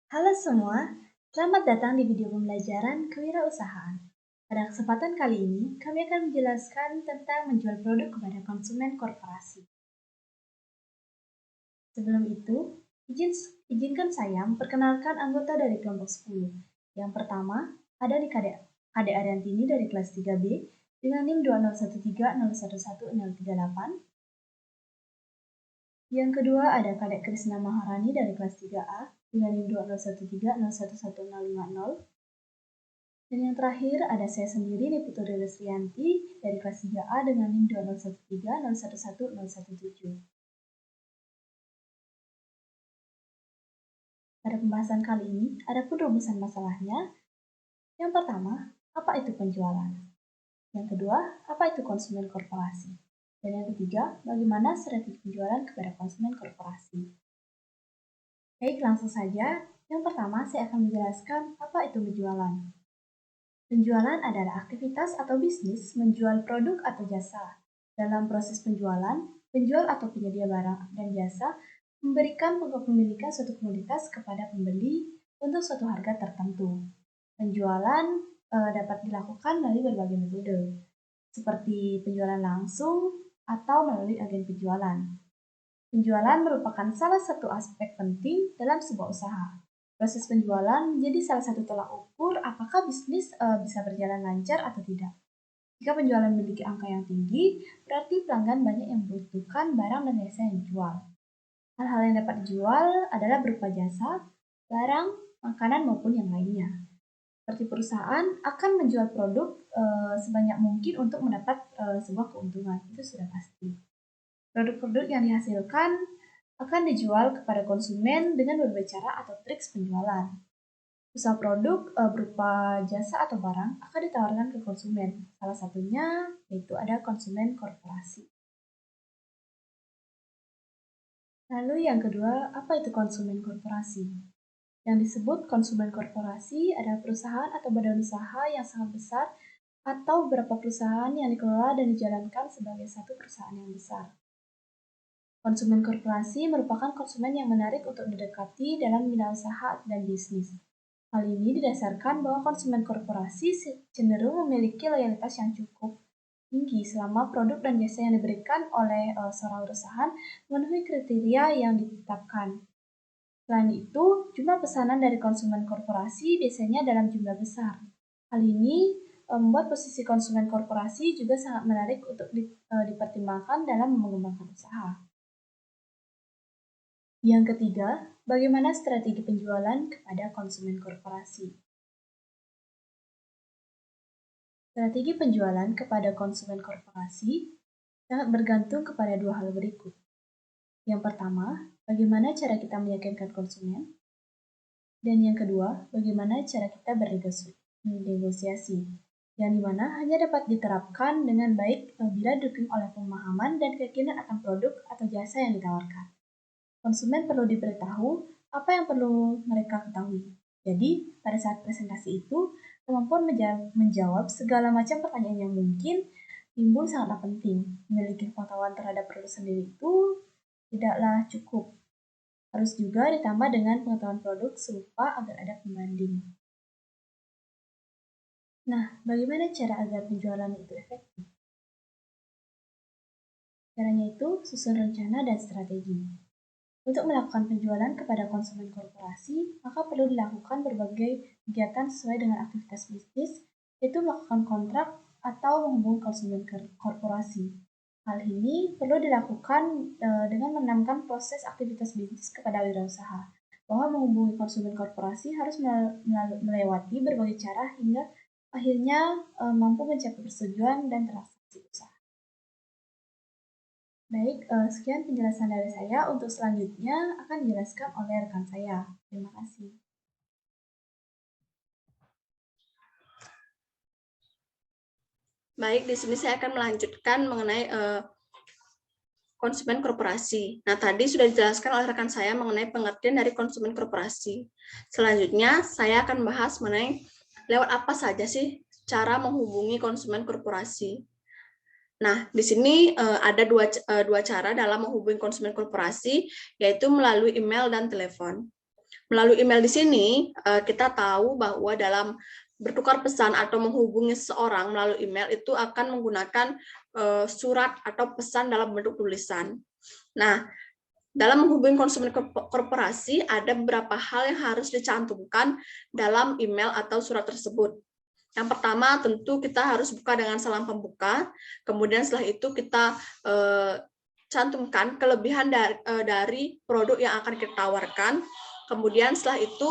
Halo semua, selamat datang di video pembelajaran kewirausahaan. Pada kesempatan kali ini, kami akan menjelaskan tentang menjual produk kepada konsumen korporasi. Sebelum itu, izinkan saya memperkenalkan anggota dari kelompok 10. Yang pertama, ada di Kade Ariantini dari kelas 3B dengan NIM 20130111038. Yang kedua ada Kadek Krisna Maharani dari kelas 3A dengan NIM 20130111050. Dan yang terakhir ada saya sendiri, Niputri Resrianti dari kelas 3A dengan NIM 20130111017. Pada pembahasan kali ini, ada pun rumusan masalahnya. Yang pertama, apa itu penjualan? Yang kedua, apa itu konsumen korporasi? Dan yang ketiga, bagaimana strategi penjualan kepada konsumen korporasi? Baik, langsung saja. Yang pertama, saya akan menjelaskan apa itu penjualan. Penjualan adalah aktivitas atau bisnis menjual produk atau jasa. Dalam proses penjualan, penjual atau penyedia barang dan jasa memberikan kepemilikan suatu komoditas kepada pembeli untuk suatu harga tertentu. Penjualan dapat dilakukan melalui berbagai metode, seperti penjualan langsung atau melalui agen penjualan. Penjualan merupakan salah satu aspek penting dalam sebuah usaha. Proses penjualan menjadi salah satu tolak ukur apakah bisnis bisa berjalan lancar atau tidak. Jika penjualan memiliki angka yang tinggi, berarti pelanggan banyak yang membutuhkan barang dan jasa yang dijual. Hal-hal yang dapat dijual adalah berupa jasa, barang, makanan maupun yang lainnya. Seperti perusahaan akan menjual produk sebanyak mungkin untuk mendapat sebuah keuntungan, itu sudah pasti. Produk-produk yang dihasilkan akan dijual kepada konsumen dengan berbagai cara atau trik penjualan. Usaha produk berupa jasa atau barang akan ditawarkan ke konsumen. Salah satunya yaitu ada konsumen korporasi. Lalu yang kedua, apa itu konsumen korporasi? Yang disebut konsumen korporasi adalah perusahaan atau badan usaha yang sangat besar atau beberapa perusahaan yang dikelola dan dijalankan sebagai satu perusahaan yang besar. Konsumen korporasi merupakan konsumen yang menarik untuk didekati dalam bidang usaha dan bisnis. Hal ini didasarkan bahwa konsumen korporasi cenderung memiliki loyalitas yang cukup tinggi selama produk dan jasa yang diberikan oleh seorang perusahaan memenuhi kriteria yang ditetapkan. Selain itu, jumlah pesanan dari konsumen korporasi biasanya dalam jumlah besar. Hal ini membuat posisi konsumen korporasi juga sangat menarik untuk dipertimbangkan dalam mengembangkan usaha. Yang ketiga, bagaimana strategi penjualan kepada konsumen korporasi? Strategi penjualan kepada konsumen korporasi sangat bergantung kepada dua hal berikut. Yang pertama, bagaimana cara kita meyakinkan konsumen? Dan yang kedua, bagaimana cara kita bernegosiasi, yang dimana hanya dapat diterapkan dengan baik bila didukung oleh pemahaman dan keyakinan akan produk atau jasa yang ditawarkan. Konsumen perlu diberitahu apa yang perlu mereka ketahui. Jadi, pada saat presentasi itu, kemampuan menjawab segala macam pertanyaan yang mungkin timbul sangatlah penting. Memiliki pengetahuan terhadap produk sendiri itu tidaklah cukup. Harus juga ditambah dengan pengetahuan produk serupa agar ada pembanding. Nah, bagaimana cara agar penjualan itu efektif? Caranya itu susun rencana dan strategi. Untuk melakukan penjualan kepada konsumen korporasi, maka perlu dilakukan berbagai kegiatan sesuai dengan aktivitas bisnis, yaitu melakukan kontrak atau menghubungi konsumen korporasi. Hal ini perlu dilakukan dengan menanamkan proses aktivitas bisnis kepada wirausaha, bahwa menghubungi konsumen korporasi harus melewati berbagai cara hingga akhirnya mampu mencapai persetujuan dan transaksi usaha. Baik, sekian penjelasan dari saya. Untuk selanjutnya akan dijelaskan oleh rekan saya. Terima kasih. Baik, di sini saya akan melanjutkan mengenai konsumen korporasi. Nah, tadi sudah dijelaskan oleh rekan saya mengenai pengertian dari konsumen korporasi. Selanjutnya, saya akan bahas mengenai lewat apa saja sih cara menghubungi konsumen korporasi. Nah, di sini ada dua cara dalam menghubungi konsumen korporasi, yaitu melalui email dan telepon. Melalui email di sini, kita tahu bahwa dalam bertukar pesan atau menghubungi seseorang melalui email itu akan menggunakan surat atau pesan dalam bentuk tulisan. Nah, dalam menghubungi konsumen korporasi, ada beberapa hal yang harus dicantumkan dalam email atau surat tersebut. Yang pertama, tentu kita harus buka dengan salam pembuka. Kemudian setelah itu kita cantumkan kelebihan dari produk yang akan kita tawarkan. Kemudian setelah itu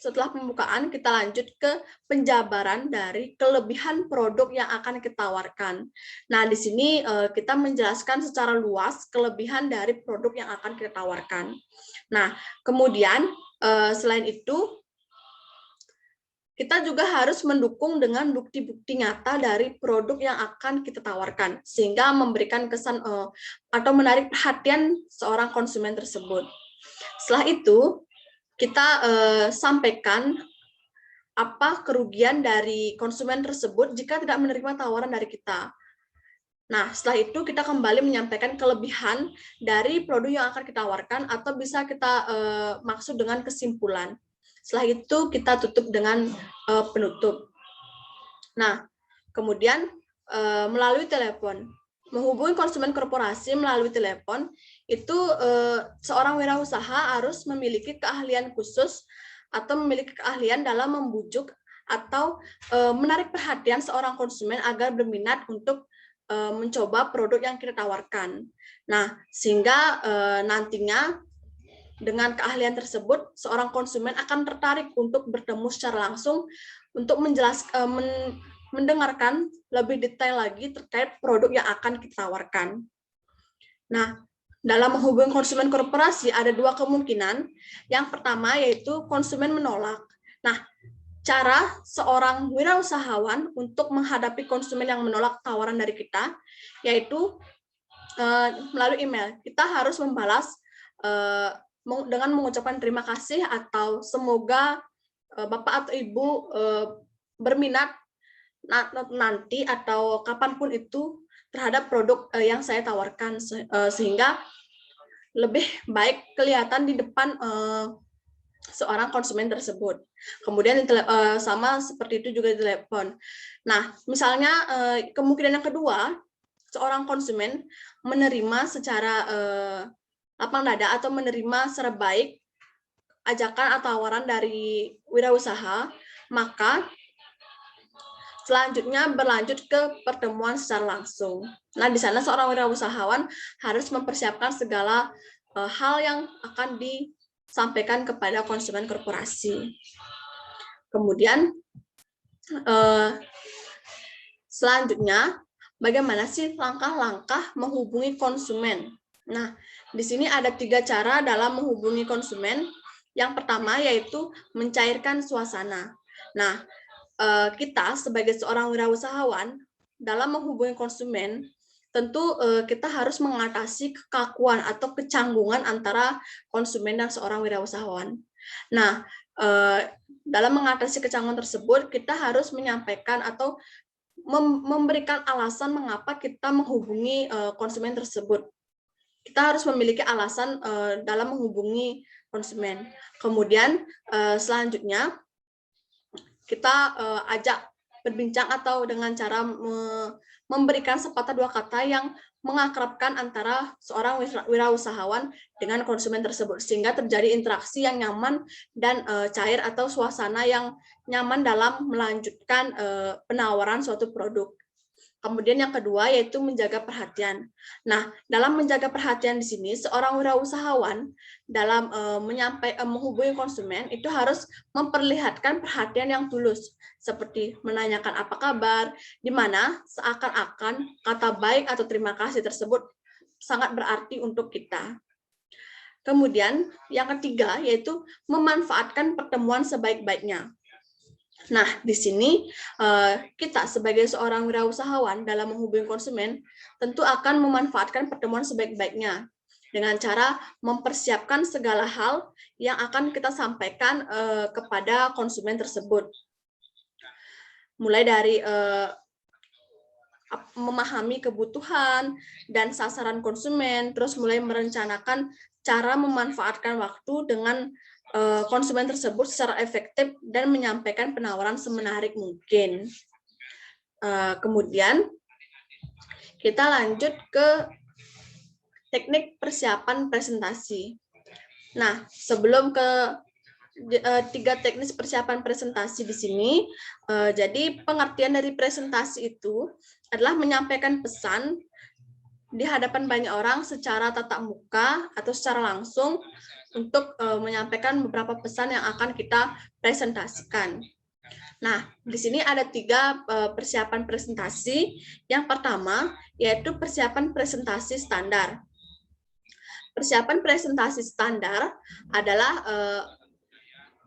setelah pembukaan kita lanjut ke penjabaran dari kelebihan produk yang akan kita tawarkan. Nah, di sini kita menjelaskan secara luas kelebihan dari produk yang akan kita tawarkan. Nah, kemudian selain itu kita juga harus mendukung dengan bukti-bukti nyata dari produk yang akan kita tawarkan, sehingga memberikan kesan atau menarik perhatian seorang konsumen tersebut. Setelah itu, kita sampaikan apa kerugian dari konsumen tersebut jika tidak menerima tawaran dari kita. Nah, setelah itu kita kembali menyampaikan kelebihan dari produk yang akan kita tawarkan, atau bisa kita maksud dengan kesimpulan. Setelah itu kita tutup dengan penutup. Nah, kemudian melalui telepon. Menghubungi konsumen korporasi melalui telepon, itu seorang wirausaha harus memiliki keahlian khusus atau memiliki keahlian dalam membujuk atau menarik perhatian seorang konsumen agar berminat untuk mencoba produk yang kita tawarkan. Nah, sehingga nantinya dengan keahlian tersebut, seorang konsumen akan tertarik untuk bertemu secara langsung untuk mendengarkan lebih detail lagi terkait produk yang akan kita tawarkan. Nah, dalam menghubungi konsumen korporasi ada dua kemungkinan. Yang pertama yaitu konsumen menolak. Nah, cara seorang wirausahawan untuk menghadapi konsumen yang menolak tawaran dari kita yaitu melalui email. Kita harus membalas dengan mengucapkan terima kasih atau semoga Bapak atau Ibu berminat nanti atau kapanpun itu terhadap produk yang saya tawarkan, sehingga lebih baik kelihatan di depan seorang konsumen tersebut. Kemudian sama seperti itu juga di telepon. Nah, misalnya kemungkinan yang kedua, seorang konsumen menerima secara lapang dada atau menerima secara baik ajakan atau tawaran dari wirausaha, maka selanjutnya berlanjut ke pertemuan secara langsung. Nah, di sana seorang wirausahawan harus mempersiapkan segala hal yang akan disampaikan kepada konsumen korporasi. Kemudian selanjutnya, bagaimana sih langkah-langkah menghubungi konsumen? Nah, di sini ada 3 cara dalam menghubungi konsumen. Yang pertama yaitu mencairkan suasana. Nah, kita sebagai seorang wirausahawan dalam menghubungi konsumen, tentu kita harus mengatasi kekakuan atau kecanggungan antara konsumen dan seorang wirausahawan. Nah, dalam mengatasi kecanggungan tersebut, kita harus menyampaikan atau memberikan alasan mengapa kita menghubungi konsumen tersebut. Kita harus memiliki alasan dalam menghubungi konsumen. Kemudian selanjutnya kita ajak berbincang atau dengan cara memberikan sepatah dua kata yang mengakrabkan antara seorang wirausahawan dengan konsumen tersebut, sehingga terjadi interaksi yang nyaman dan cair atau suasana yang nyaman dalam melanjutkan penawaran suatu produk. Kemudian yang kedua yaitu menjaga perhatian. Nah, dalam menjaga perhatian di sini seorang wirausahawan dalam menghubungi konsumen itu harus memperlihatkan perhatian yang tulus, seperti menanyakan apa kabar, di mana seakan-akan kata baik atau terima kasih tersebut sangat berarti untuk kita. Kemudian yang ketiga yaitu memanfaatkan pertemuan sebaik-baiknya. Nah, di sini kita sebagai seorang wirausahawan dalam menghubungi konsumen tentu akan memanfaatkan pertemuan sebaik-baiknya dengan cara mempersiapkan segala hal yang akan kita sampaikan kepada konsumen tersebut. Mulai dari memahami kebutuhan dan sasaran konsumen, terus mulai merencanakan cara memanfaatkan waktu dengan konsumen tersebut secara efektif dan menyampaikan penawaran semenarik mungkin. Kemudian kita lanjut ke teknik persiapan presentasi. Nah, sebelum ke 3 teknis persiapan presentasi di sini, jadi pengertian dari presentasi itu adalah menyampaikan pesan di hadapan banyak orang secara tatap muka atau secara langsung untuk menyampaikan beberapa pesan yang akan kita presentasikan. Nah, di sini ada 3 persiapan presentasi. Yang pertama, yaitu persiapan presentasi standar. Persiapan presentasi standar adalah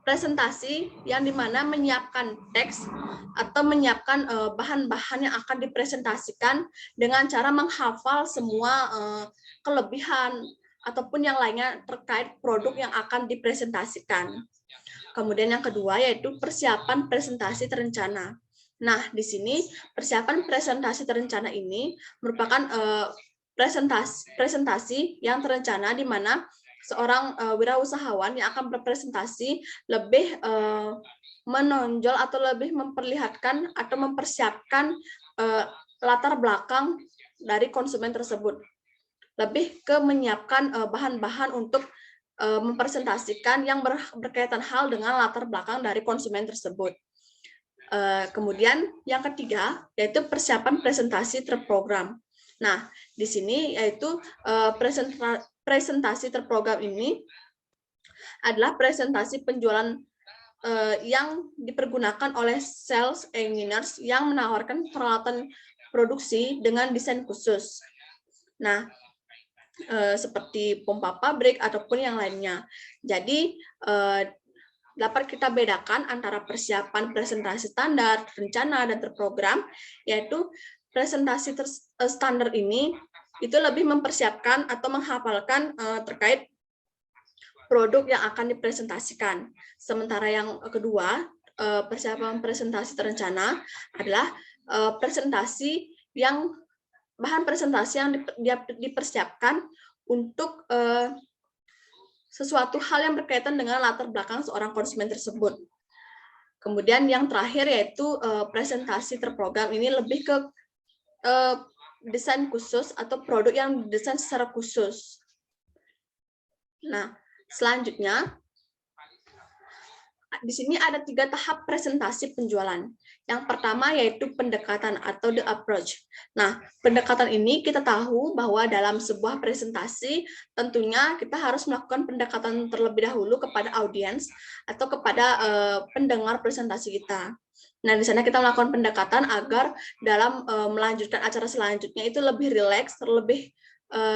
presentasi yang dimana menyiapkan teks atau menyiapkan bahan-bahan yang akan dipresentasikan dengan cara menghafal semua kelebihan ataupun yang lainnya terkait produk yang akan dipresentasikan. Kemudian yang kedua yaitu persiapan presentasi terencana. Nah, di sini persiapan presentasi terencana ini merupakan presentasi yang terencana di mana seorang wirausahawan yang akan berpresentasi lebih menonjol atau lebih memperlihatkan atau mempersiapkan latar belakang dari konsumen tersebut. Lebih ke menyiapkan bahan-bahan untuk mempresentasikan yang berkaitan hal dengan latar belakang dari konsumen tersebut. Kemudian yang ketiga yaitu persiapan presentasi terprogram. Nah, di sini yaitu presentasi terprogram ini adalah presentasi penjualan yang dipergunakan oleh sales engineers yang menawarkan peralatan produksi dengan desain khusus. Nah, seperti pompa pabrik ataupun yang lainnya. Jadi dapat kita bedakan antara persiapan presentasi standar, rencana, dan terprogram, yaitu presentasi standar ini itu lebih mempersiapkan atau menghafalkan terkait produk yang akan dipresentasikan. Sementara yang kedua, persiapan presentasi terencana adalah presentasi yang bahan presentasi yang dipersiapkan untuk sesuatu hal yang berkaitan dengan latar belakang seorang konsumen tersebut. Kemudian yang terakhir yaitu presentasi terprogram ini lebih ke desain khusus atau produk yang didesain secara khusus. Nah, selanjutnya di sini ada 3 tahap presentasi penjualan. Yang pertama yaitu pendekatan atau the approach. Nah, pendekatan ini kita tahu bahwa dalam sebuah presentasi tentunya kita harus melakukan pendekatan terlebih dahulu kepada audiens atau kepada pendengar presentasi kita. Nah, di sana kita melakukan pendekatan agar dalam melanjutkan acara selanjutnya itu lebih rileks, lebih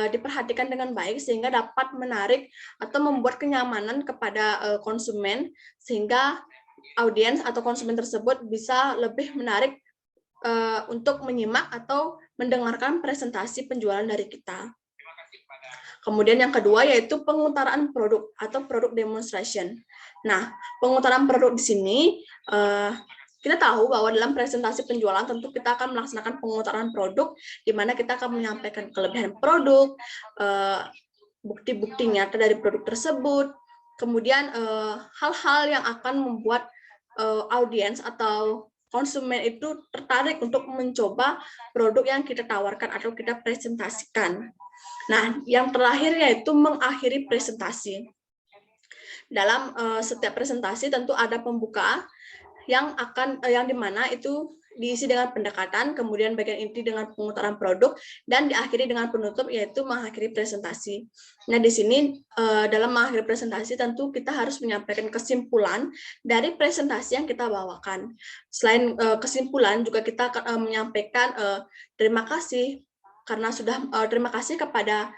diperhatikan dengan baik sehingga dapat menarik atau membuat kenyamanan kepada konsumen sehingga audiens atau konsumen tersebut bisa lebih menarik untuk menyimak atau mendengarkan presentasi penjualan dari kita. Kemudian yang kedua yaitu pengutaran produk atau product demonstration. Nah, pengutaran produk di sini kita tahu bahwa dalam presentasi penjualan tentu kita akan melaksanakan pengutaran produk di mana kita akan menyampaikan kelebihan produk, bukti-bukti nyata dari produk tersebut, kemudian hal-hal yang akan membuat audiens atau konsumen itu tertarik untuk mencoba produk yang kita tawarkan atau kita presentasikan. Nah, yang terakhir yaitu mengakhiri presentasi. Dalam setiap presentasi tentu ada pembuka yang dimana itu diisi dengan pendekatan, kemudian bagian inti dengan pengutaran produk, dan diakhiri dengan penutup yaitu mengakhiri presentasi. Nah, di sini dalam mengakhiri presentasi tentu kita harus menyampaikan kesimpulan dari presentasi yang kita bawakan. Selain kesimpulan juga kita akan menyampaikan terima kasih karena sudah terima kasih kepada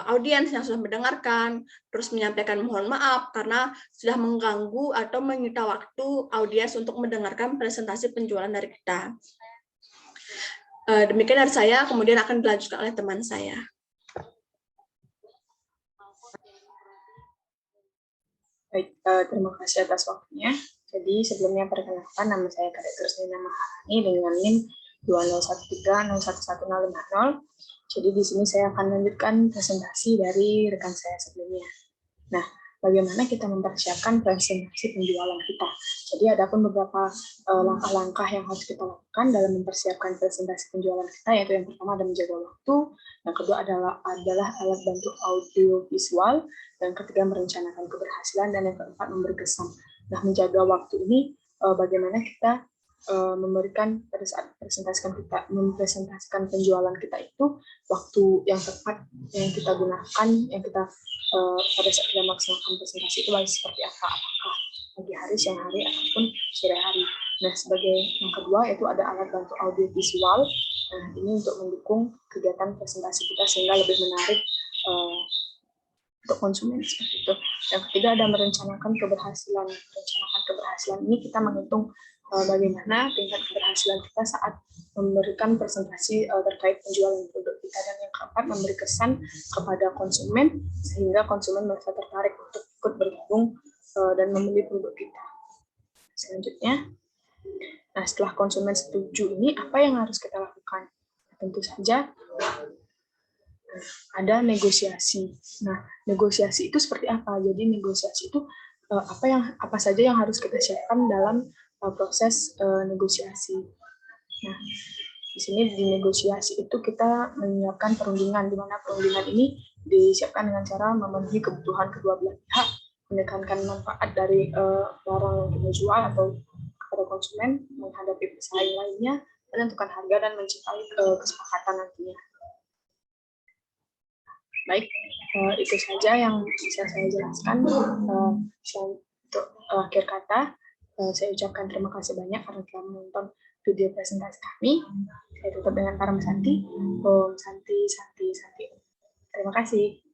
audiens yang sudah mendengarkan, terus menyampaikan mohon maaf karena sudah mengganggu atau menyita waktu audiens untuk mendengarkan presentasi penjualan dari kita. Demikian dari saya, kemudian akan dilanjutkan oleh teman saya. Baik, terima kasih atas waktunya. Jadi sebelumnya perkenalkan, nama saya Kadek Rusnina Maharani dengan NIM 2013011050. Jadi di sini saya akan melanjutkan presentasi dari rekan saya sebelumnya. Nah, bagaimana kita mempersiapkan presentasi penjualan kita. Jadi ada pun beberapa langkah-langkah yang harus kita lakukan dalam mempersiapkan presentasi penjualan kita, yaitu yang pertama ada menjaga waktu, yang kedua adalah alat bantu audio visual, yang ketiga merencanakan keberhasilan, dan yang keempat memberi kesan. Nah, menjaga waktu ini bagaimana kita memberikan pada saat mempresentasikan penjualan kita itu waktu yang tepat yang kita gunakan, yang kita pada saat kita melaksanakan presentasi itu baik seperti apa, apakah pagi hari, siang hari, ataupun sore hari. Nah, sebagai yang kedua yaitu ada alat bantu audio visual. Nah, ini untuk mendukung kegiatan presentasi kita sehingga lebih menarik untuk konsumen seperti itu. Yang ketiga ada merencanakan keberhasilan. Merencanakan keberhasilan ini kita menghitung bagaimana tingkat keberhasilan kita saat memberikan presentasi terkait penjualan produk kita, dan yang keempat memberi kesan kepada konsumen sehingga konsumen merasa tertarik untuk ikut bergabung dan membeli produk kita. Selanjutnya, nah setelah konsumen setuju ini apa yang harus kita lakukan? Tentu saja ada negosiasi. Nah, negosiasi itu seperti apa? Jadi negosiasi itu apa saja yang harus kita siapkan dalam proses negosiasi. Nah, di sini di negosiasi itu kita menyiapkan perundingan, di mana perundingan ini disiapkan dengan cara memenuhi kebutuhan kedua belah pihak, menekankan manfaat dari barang yang kita jual atau kepada konsumen, menghadapi pesaing lainnya, menentukan harga, dan menciptai kesepakatan nantinya. Baik, itu saja yang bisa saya jelaskan. Untuk akhir kata, saya ucapkan terima kasih banyak karena telah menonton video presentasi kami. Saya tutup dengan Param Santi. Om Santi, Santi, Santi. Terima kasih.